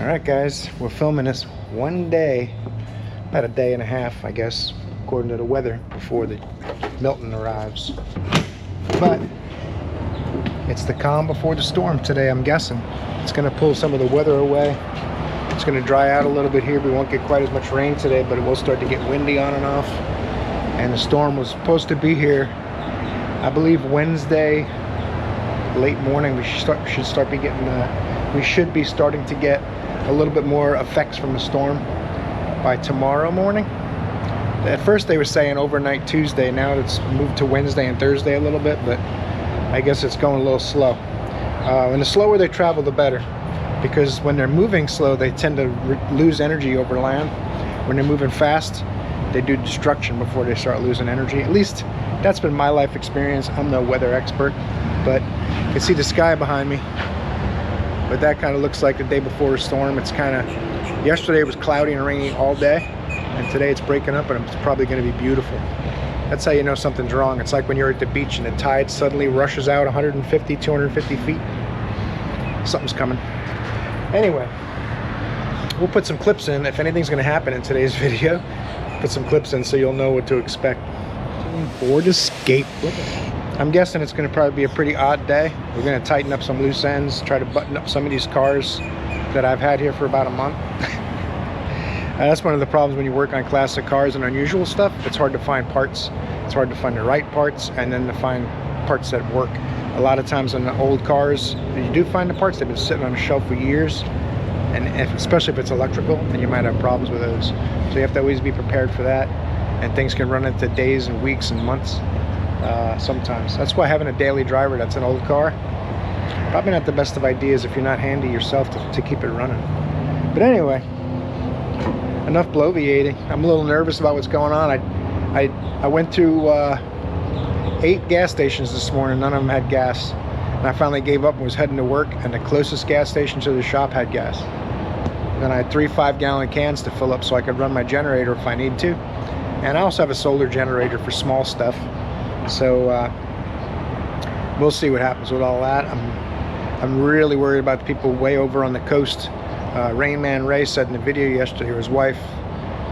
Alright guys, we're filming this one day, about a day and a half I guess, according to the weather, before the Milton arrives. But it's the calm before the storm today, I'm guessing. It's going to pull some of the weather away. It's going to dry out a little bit here. We won't get quite as much rain today, but it will start to get windy on and off. And the storm was supposed to be here, I believe Wednesday, late morning. We should start be getting, we should be starting to get a little bit more effects from the storm by tomorrow morning. At first they were saying overnight Tuesday. Now it's moved to Wednesday and Thursday a little bit, but I guess it's going a little slow. And the slower they travel, the better, because when they're moving slow, they tend to lose energy over land. When they're moving fast, they do destruction before they start losing energy. At least that's been my life experience. I'm no weather expert, but you can see the sky behind me. But that kind of looks like the day before a storm. It's kind of, yesterday it was cloudy and rainy all day, and today it's breaking up and it's probably going to be beautiful. That's how you know something's wrong. It's like when you're at the beach and the tide suddenly rushes out 150, 250 feet. Something's coming. Anyway, we'll put some clips in. If anything's going to happen in today's video, put some clips in so you'll know what to expect. Ford Escape. I'm guessing it's going to probably be a pretty odd day. We're going to tighten up some loose ends, try to button up some of these cars that I've had here for about a month. That's one of the problems when you work on classic cars and unusual stuff. It's hard to find parts. It's hard to find the right parts, and then to find parts that work. A lot of times on the old cars, you do find the parts. They've been sitting on a shelf for years, and especially if it's electrical, then you might have problems with those. So you have to always be prepared for that, and things can run into days and weeks and months. Sometimes. That's why having a daily driver that's an old car, probably not the best of ideas if you're not handy yourself to keep it running. But anyway, enough bloviating. I'm a little nervous about what's going on. I went through 8 gas stations this morning. None of them had gas, and I finally gave up and was heading to work, and the closest gas station to the shop had gas. Then I had 3 5-gallon cans to fill up so I could run my generator if I need to. And I also have a solar generator for small stuff. So we'll see what happens with all that. I'm really worried about the people way over on the coast. Rain Man Ray said in the video yesterday, or his wife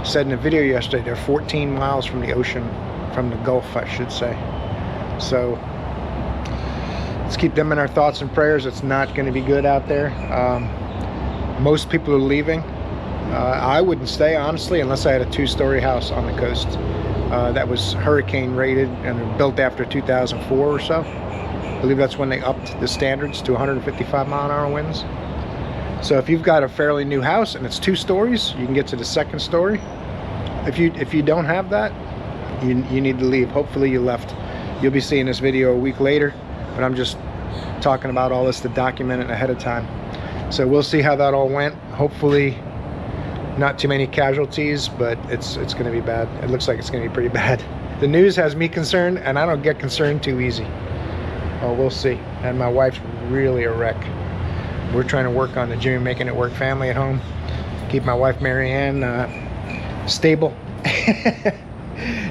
said in the video yesterday, they're 14 miles from the ocean, from the Gulf, I should say. So let's keep them in our thoughts and prayers. It's not going to be good out there. Most people are leaving. I wouldn't stay, honestly, unless I had a 2-story house on the coast. That was hurricane rated and built after 2004 or so. I believe that's when they upped the standards to 155 mile-an-hour winds. So if you've got a fairly new house and it's 2 stories, you can get to the 2nd story. If you don't have that, you need to leave. Hopefully you left. You'll be seeing this video a week later, but I'm just talking about all this to document it ahead of time. So we'll see how that all went. Hopefully not too many casualties, but it's going to be bad. It looks like it's going to be pretty bad. The news has me concerned, and I don't get concerned too easy. Oh, we'll see. And my wife's really a wreck. We're trying to work on the Jimmy Making It Work family at home. Keep my wife Mary Ann stable.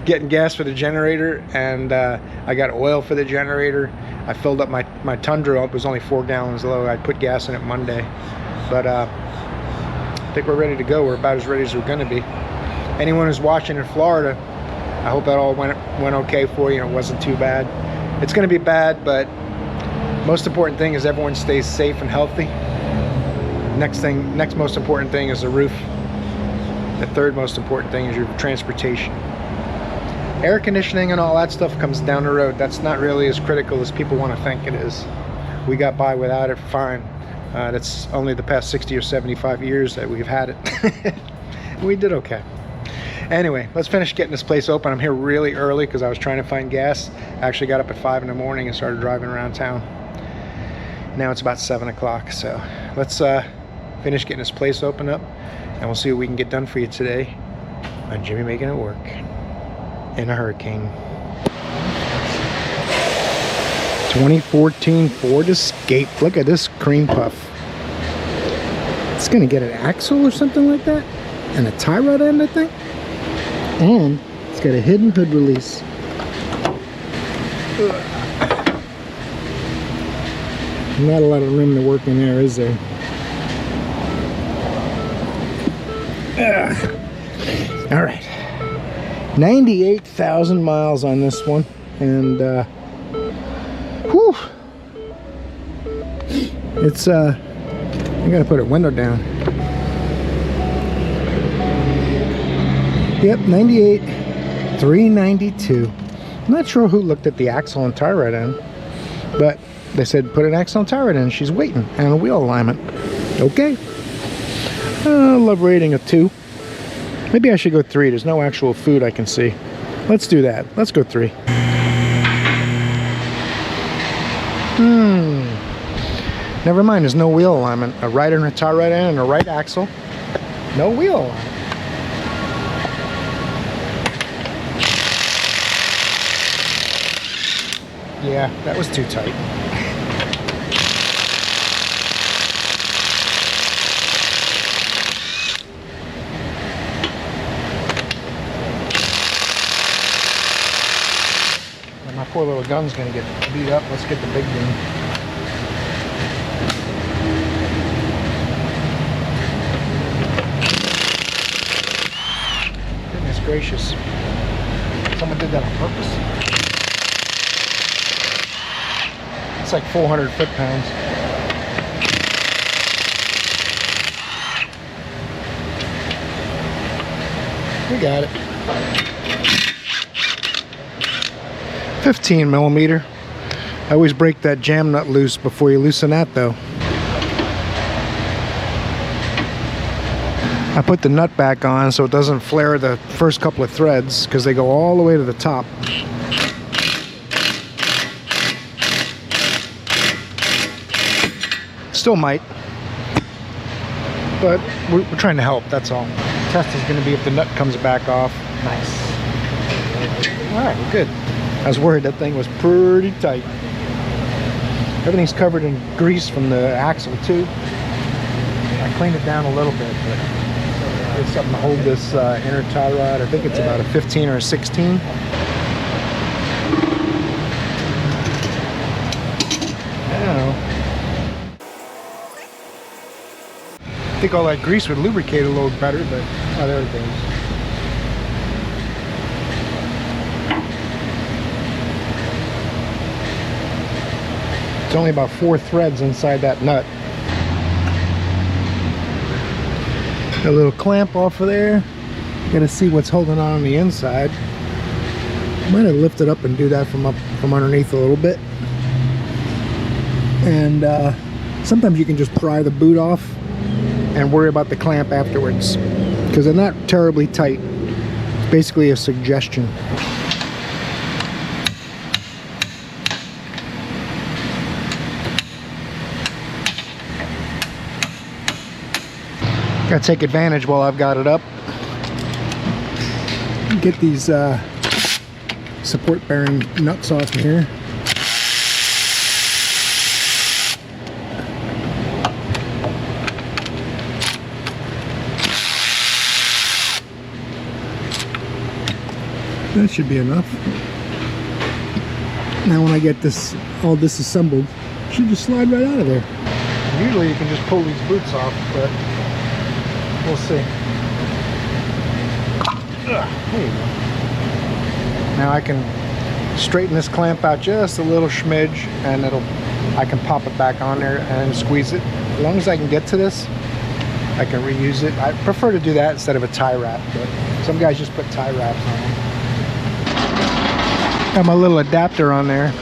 Getting gas for the generator, and I got oil for the generator. I filled up my Tundra. It was only 4 gallons low. I put gas in it Monday, but I think we're ready to go. We're about as ready as we're going to be. Anyone who's watching in Florida, I hope that all went okay for you and it wasn't too bad. It's going to be bad, but most important thing is everyone stays safe and healthy. Next most important thing is the roof. The 3rd most important thing is your transportation. Air conditioning and all that stuff comes down the road. That's not really as critical as people want to think it is. We got by without it fine. That's only the past 60 or 75 years that we've had it. We did okay. Anyway, let's finish getting this place open. I'm here really early because I was trying to find gas. I actually got up at 5 in the morning and started driving around town. Now it's about 7 o'clock, so let's finish getting this place open up, and we'll see what we can get done for you today on Jimmy Making It Work in a hurricane. 2014 Ford Escape. Look at this cream puff. It's gonna get an axle or something like that, and a tie rod end, I think. And it's got a hidden hood release. Not a lot of room to work in there, is there? All right, 98,000 miles on this one, and whew, it's I gotta put a window down. Yep, 98, 392. I'm not sure who looked at the axle and tie rod end, but they said put an axle and tie rod in. She's waiting, and a wheel alignment. Okay. Love rating of 2. Maybe I should go 3. There's no actual food I can see. Let's do that. Let's go 3. Never mind, there's no wheel alignment. A right and a tie rod end and a right axle. No wheel alignment. Yeah, that was too tight. And my poor little gun's gonna get beat up. Let's get the big gun. Goodness gracious. Someone did that on purpose. It's like 400 foot-pounds. We got it. 15 millimeter. I always break that jam nut loose before you loosen that though. I put the nut back on so it doesn't flare the first couple of threads because they go all the way to the top. Still might, but we're trying to help, that's all. The test is going to be if the nut comes back off. Nice. Alright, we're good. I was worried that thing was pretty tight. Everything's covered in grease from the axle too. I cleaned it down a little bit, but there's something to hold this inner tie rod. I think it's about a 15 or a 16. I think all that grease would lubricate a little better, but oh, there it goes. It's only about 4 threads inside that nut. Got a little clamp off of there. Gotta see what's holding on the inside. Might have lifted up and do that from underneath a little bit. And sometimes you can just pry the boot off and worry about the clamp afterwards because they're not terribly tight. It's basically a suggestion. Gotta take advantage while I've got it up. Get these support bearing nuts off here. That should be enough. Now when I get this all disassembled, it should just slide right out of there. Usually you can just pull these boots off, but we'll see. There you go. Now I can straighten this clamp out just a little smidge, and I can pop it back on there and squeeze it. As long as I can get to this, I can reuse it. I prefer to do that instead of a tie wrap, but some guys just put tie wraps on them. Got my little adapter on there.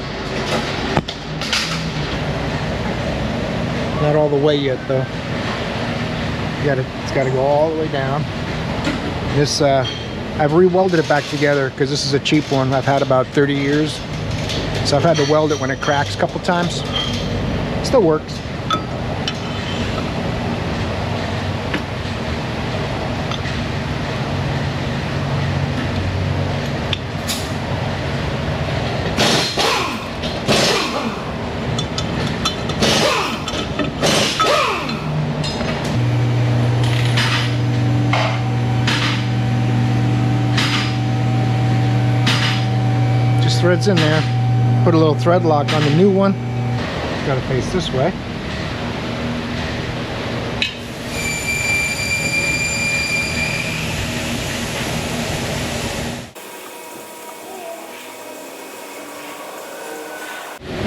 Not all the way yet though. It's got to go all the way down. This I've re-welded it back together because this is a cheap one I've had about 30 years. So I've had to weld it when it cracks a couple times. Still works. Threads in there. Put a little thread lock on the new one. Got to face this way.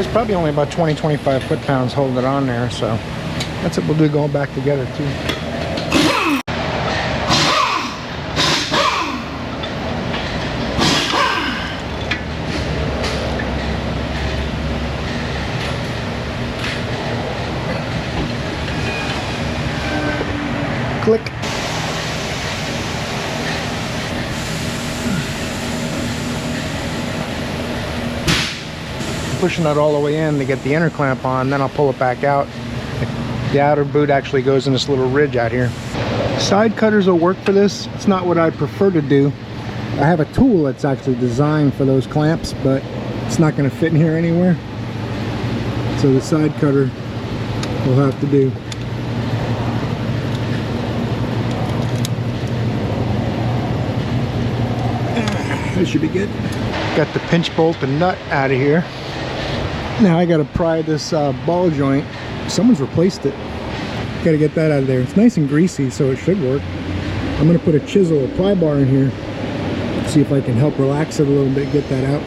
There's probably only about 20-25 foot-pounds holding it on there, so that's what we'll do going back together too. Click. Pushing that all the way in to get the inner clamp on, then I'll pull it back out. The outer boot actually goes in this little ridge out here. Side cutters will work for this. It's not what I prefer to do. I have a tool that's actually designed for those clamps, but it's not going to fit in here anywhere. So the side cutter will have to do. This should be good. Got the pinch bolt and nut out of here. Now I got to pry this ball joint. Someone's replaced it. Got to get that out of there. It's nice and greasy, so it should work. I'm going to put a chisel or pry bar in here. See if I can help relax it a little bit, get that out.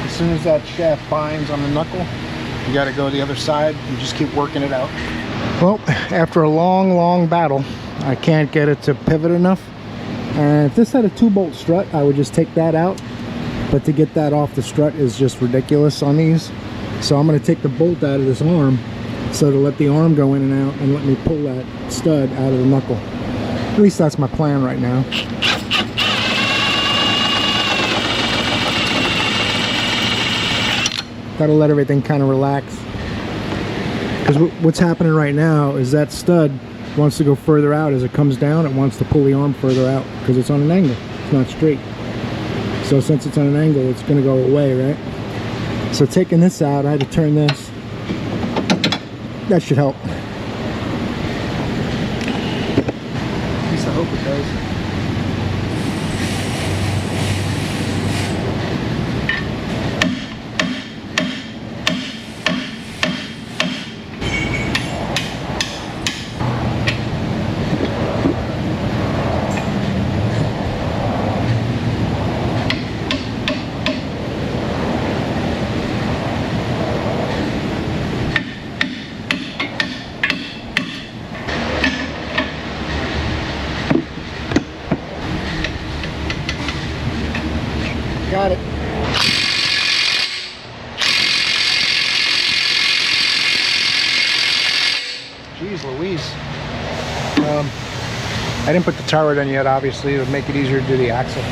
As soon as that shaft binds on the knuckle, you got to go to the other side and just keep working it out. Well, after a long battle, I can't get it to pivot enough. And if this had a 2-bolt strut, I would just take that out. But to get that off the strut is just ridiculous on these. So I'm going to take the bolt out of this arm, so to let the arm go in and out and let me pull that stud out of the knuckle. At least that's my plan right now. Gotta let everything kind of relax. Because what's happening right now is that stud wants to go further out. As it comes down, it wants to pull the arm further out because it's on an angle. It's not straight. So since it's on an angle, it's going to go away, right? So taking this out, I had to turn this. That should help. At least I hope it does. Got it. Jeez Louise. I didn't put the turret in yet, obviously. It would make it easier to do the axle.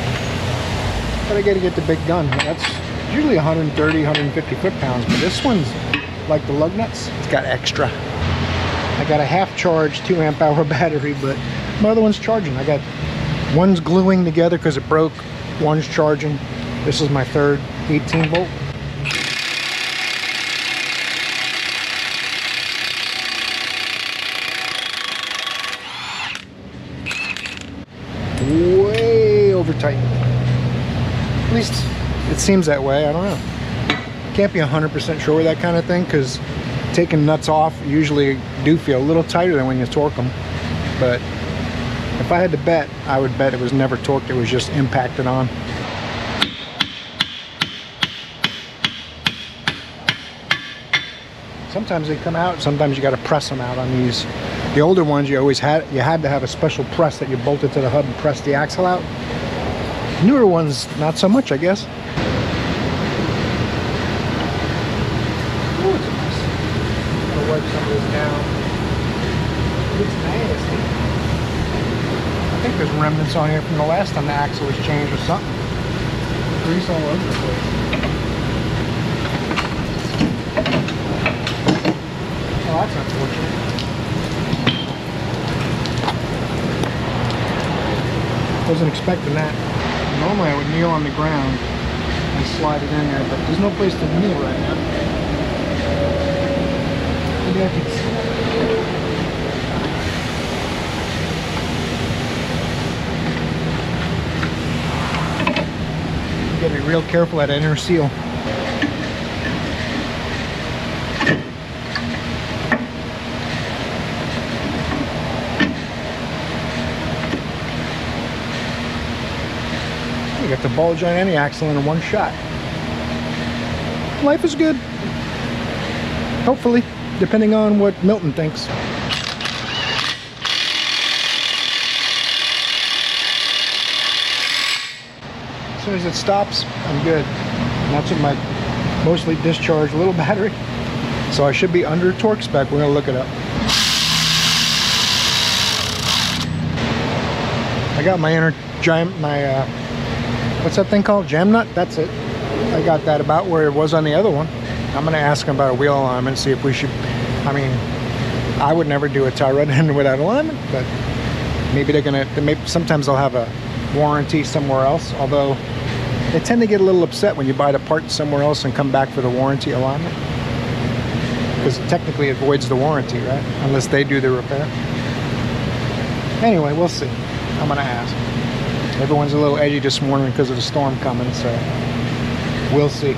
But I gotta get the big gun. That's usually 130, 150 foot-pounds, but this one's like the lug nuts. It's got extra. I got a half-charged 2-amp-hour battery, but my other one's charging. I got one's gluing together because it broke. One's charging. This is my third 18-volt. Way over tightened. At least it seems that way. I don't know. Can't be 100% sure with that kind of thing because taking nuts off usually do feel a little tighter than when you torque them. But if I had to bet, I would bet it was never torqued. It was just impacted on. Sometimes they come out, sometimes you got to press them out on these. The older ones you had to have a special press that you bolted to the hub and press the axle out. Newer ones, not so much, I guess. Oh, it's a mess. I'm gonna wipe some of this down. It's nasty. I think there's remnants on here from the last time the axle was changed or something. Grease all over the place. Oh, that's unfortunate. Wasn't expecting that. Normally I would kneel on the ground and slide it in there, but there's no place to kneel right now. Maybe I could... You gotta be real careful at that inner seal. You got the ball joint and the axle in one shot. Life is good. Hopefully, depending on what Milton thinks. As soon as it stops, I'm good. And that's with my mostly discharged little battery. So I should be under torque spec. We're gonna look it up. I got my what's that thing called? Jam nut? That's it. I got that about where it was on the other one. I'm gonna ask them about a wheel alignment, see if we should, I mean, I would never do a tie rod end without alignment, but maybe they're gonna, sometimes they'll have a warranty somewhere else, although they tend to get a little upset when you buy the part somewhere else and come back for the warranty alignment, because technically it voids the warranty, right? Unless they do the repair. Anyway, we'll see. I'm gonna ask. Everyone's a little edgy this morning because of the storm coming, so we'll see.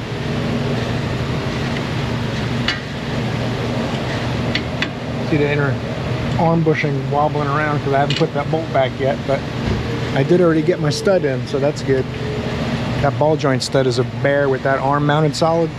See the inner arm bushing wobbling around because I haven't put that bolt back yet, but I did already get my stud in, so that's good. That ball joint stud is a bear with that arm mounted solid.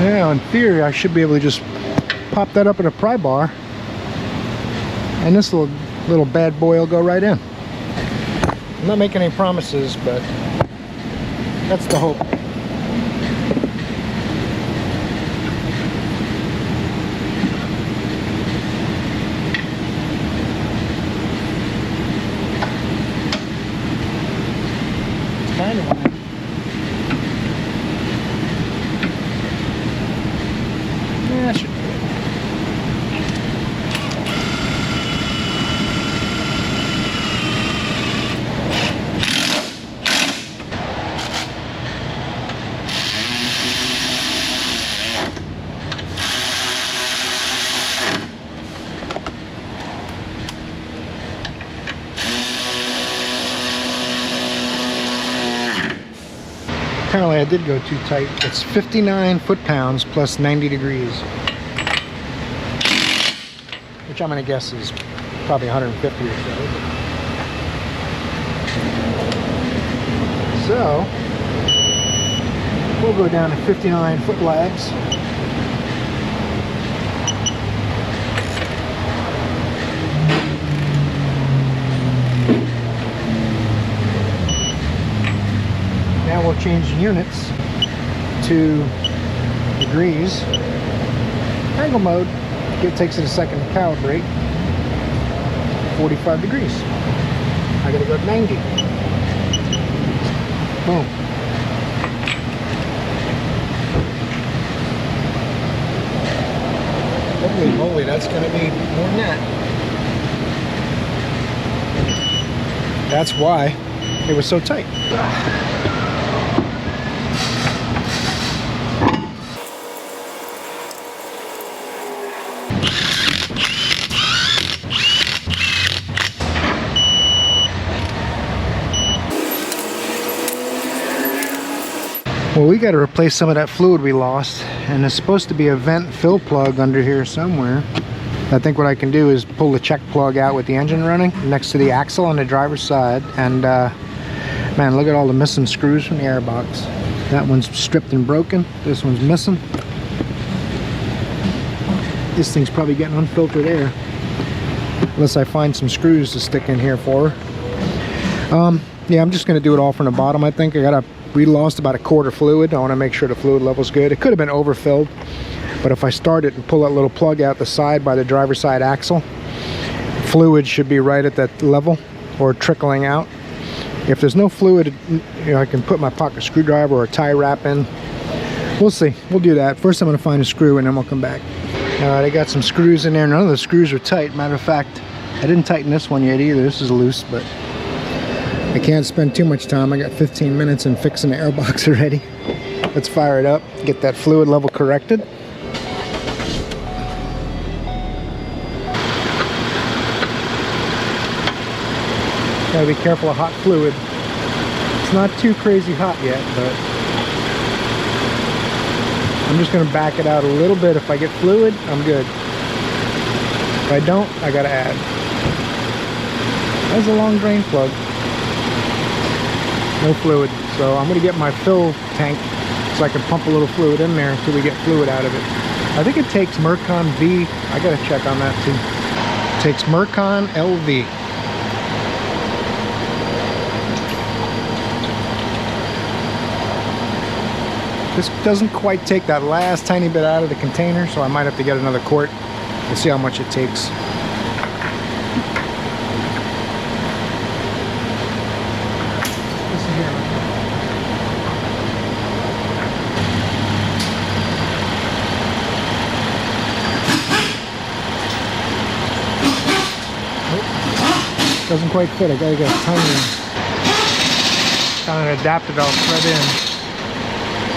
Yeah, in theory, I should be able to just pop that up in a pry bar, and this little bad boy will go right in. I'm not making any promises, but that's the hope. It's kind of one. Yeah, should be good. Apparently I did go too tight. It's 59 foot-pounds plus 90 degrees. Which I'm gonna guess is probably 150 or so. So, we'll go down to 59 foot lags. Now we'll change the units to degrees. Angle mode, it takes it a second to calibrate. 45 degrees. I gotta go to 90. Boom. Holy moly, that's gonna be more than that. That's why it was so tight. Well, we got to replace some of that fluid we lost, and there's supposed to be a vent fill plug under here somewhere. I think what I can do is pull the check plug out with the engine running next to the axle on the driver's side, and man, look at all the missing screws from the airbox. That one's stripped and broken. This one's missing. This thing's probably getting unfiltered air, unless I find some screws to stick in here for her. Yeah, I'm just going to do it all from the bottom. I think we lost about a quart of fluid. I want to make sure the fluid level's good. It could have been overfilled, but if I start it and pull that little plug out the side by the driver's side axle, fluid should be right at that level or trickling out. If there's no fluid, you know, I can put my pocket screwdriver or a tie wrap in. We'll see. We'll do that. First I'm going to find a screw and then we'll come back. Alright, I got some screws in there. None of the screws are tight. Matter of fact, I didn't tighten this one yet either. This is loose, but I can't spend too much time. I got 15 minutes in fixing the airbox already. Let's fire it up, get that fluid level corrected. Gotta be careful of hot fluid. It's not too crazy hot yet, but I'm just gonna back it out a little bit. If I get fluid, I'm good. If I don't, I gotta add. That's a long drain plug. No fluid. So I'm gonna get my fill tank so I can pump a little fluid in there until we get fluid out of it. I think it takes Mercon V. I gotta check on that too. It takes Mercon LV. This doesn't quite take that last tiny bit out of the container, so I might have to get another quart to see how much it takes. Listen here. Nope. Doesn't quite fit. I gotta get a tiny kind of adapter that'll thread in.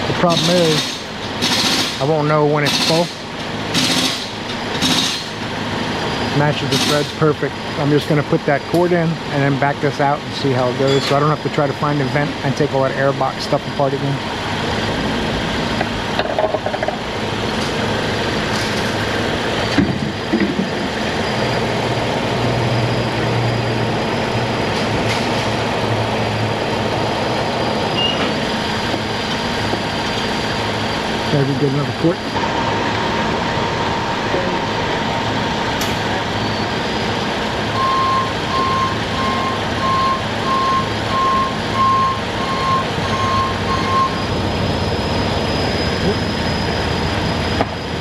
The problem is, I won't know when it's full. Matches the threads perfect. I'm just going to put that cord in and then back this out and see how it goes, so I don't have to try to find a vent and take all that air box stuff apart again. Maybe get another quart.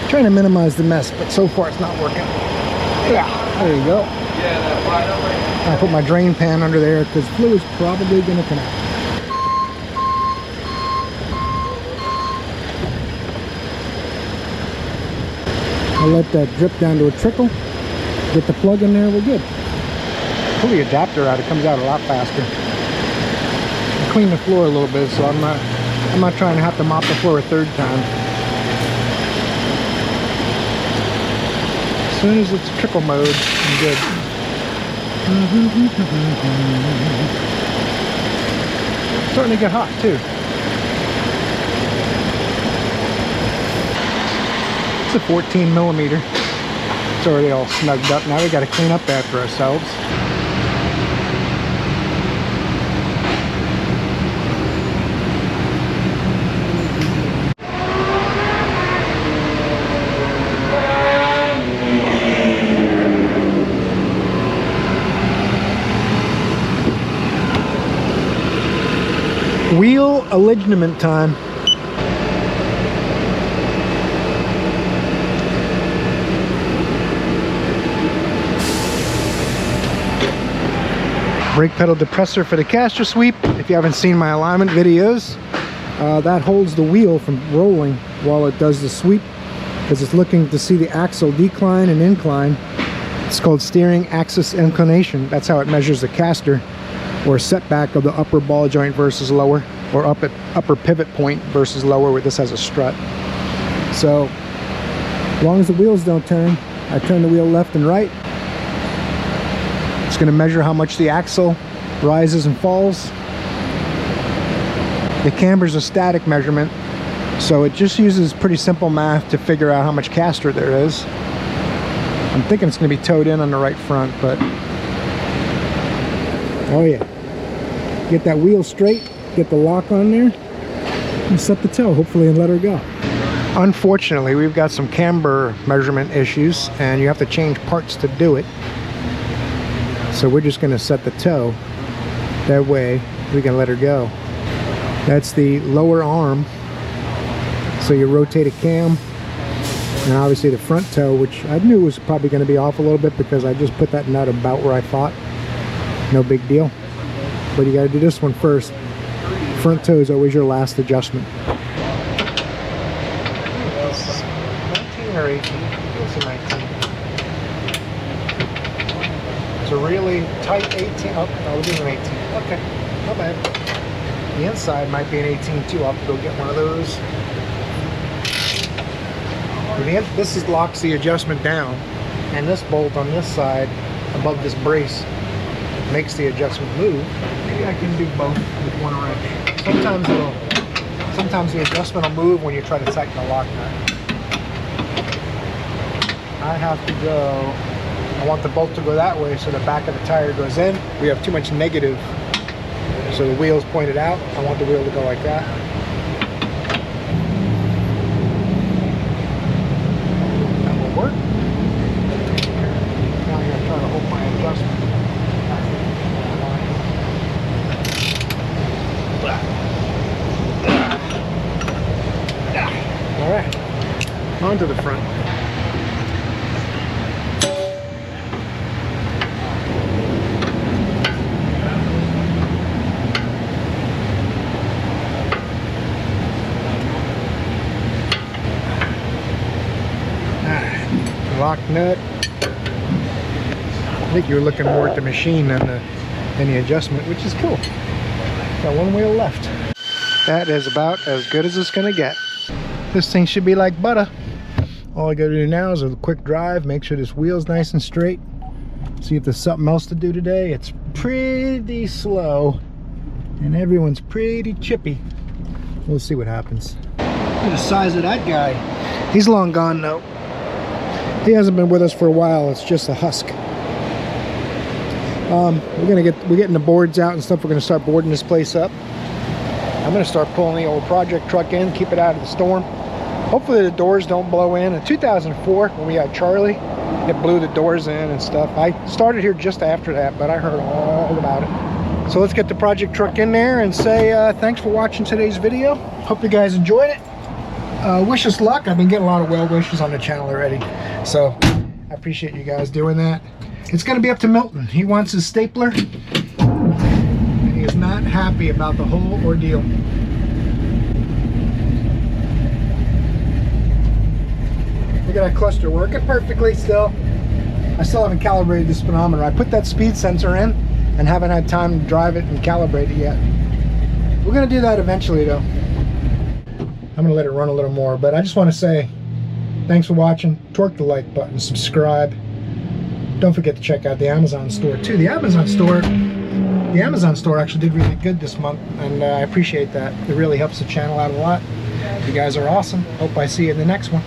Trying to minimize the mess, but so far it's not working. Yeah, there you go. I put my drain pan under there because fluid's probably going to come out. I'll let that drip down to a trickle. Get the plug in there, we're good. Pull the adapter out, it comes out a lot faster. I clean the floor a little bit, so I'm not trying to have to mop the floor a third time. As soon as it's trickle mode, I'm good. It's starting to get hot too. It's a 14 millimeter. It's already all snugged up. Now we got to clean up after ourselves. Wheel alignment time. Brake pedal depressor for the caster sweep. If you haven't seen my alignment videos, that holds the wheel from rolling while it does the sweep, because it's looking to see the axle decline and incline. It's called steering axis inclination. That's how it measures the caster, or setback of the upper ball joint versus lower, or upper pivot point versus lower, where this has a strut. So as long as the wheels don't turn, I turn the wheel left and right. It's going to measure how much the axle rises and falls. The camber's a static measurement, so it just uses pretty simple math to figure out how much caster there is. I'm thinking it's going to be towed in on the right front, but oh yeah. Get that wheel straight, get the lock on there, and set the toe, hopefully, and let her go. Unfortunately, we've got some camber measurement issues, and you have to change parts to do it. So we're just going to set the toe. That way, we can let her go. That's the lower arm. So you rotate a cam, and obviously the front toe, which I knew was probably going to be off a little bit because I just put that nut about where I thought. No big deal. But you got to do this one first. Front toe is always your last adjustment. 19 or 18? It's a 19. It's a really tight 18. Oh, no, it is an 18. Okay, not bad. The inside might be an 18 too. I'll have to go get one of those. This locks the adjustment down, and this bolt on this side above this brace makes the adjustment move. Maybe I can do both with one wrench. Sometimes the adjustment will move when you try to tighten the lock nut. I have to go, I want the bolt to go that way so the back of the tire goes in. We have too much negative, so the wheel's pointed out. I want the wheel to go like that. That will work. Now I'm going to try to hold my adjustment. All right, onto the front. Lock nut. I think you're looking more at the machine than the adjustment, which is cool. Got one wheel left. That is about as good as it's gonna get. This thing should be like butter. All I gotta do now is a quick drive, make sure this wheel's nice and straight. See if there's something else to do today. It's pretty slow and everyone's pretty chippy. We'll see what happens. Look at the size of that guy. He's long gone though. He hasn't been with us for a while. It's just a husk. We're getting the boards out and stuff. We're gonna start boarding this place up. I'm gonna start pulling the old project truck in, keep it out of the storm. Hopefully the doors don't blow in. In 2004, when we had Charlie, it blew the doors in and stuff. I started here just after that, but I heard all about it. So let's get the project truck in there and say thanks for watching today's video. Hope you guys enjoyed it. Wish us luck. I've been getting a lot of well wishes on the channel already, so I appreciate you guys doing that. It's going to be up to Milton. He wants his stapler and he is not happy about the whole ordeal. Look at that cluster working perfectly still. I still haven't calibrated the speedometer. I put that speed sensor in and haven't had time to drive it and calibrate it yet. We're going to do that eventually though. I'm going to let it run a little more, but I just want to say thanks for watching. Torque the like button, subscribe. Don't forget to check out the Amazon store too. The Amazon store actually did really good this month, and I appreciate that. It really helps the channel out a lot. You guys are awesome. Hope I see you in the next one.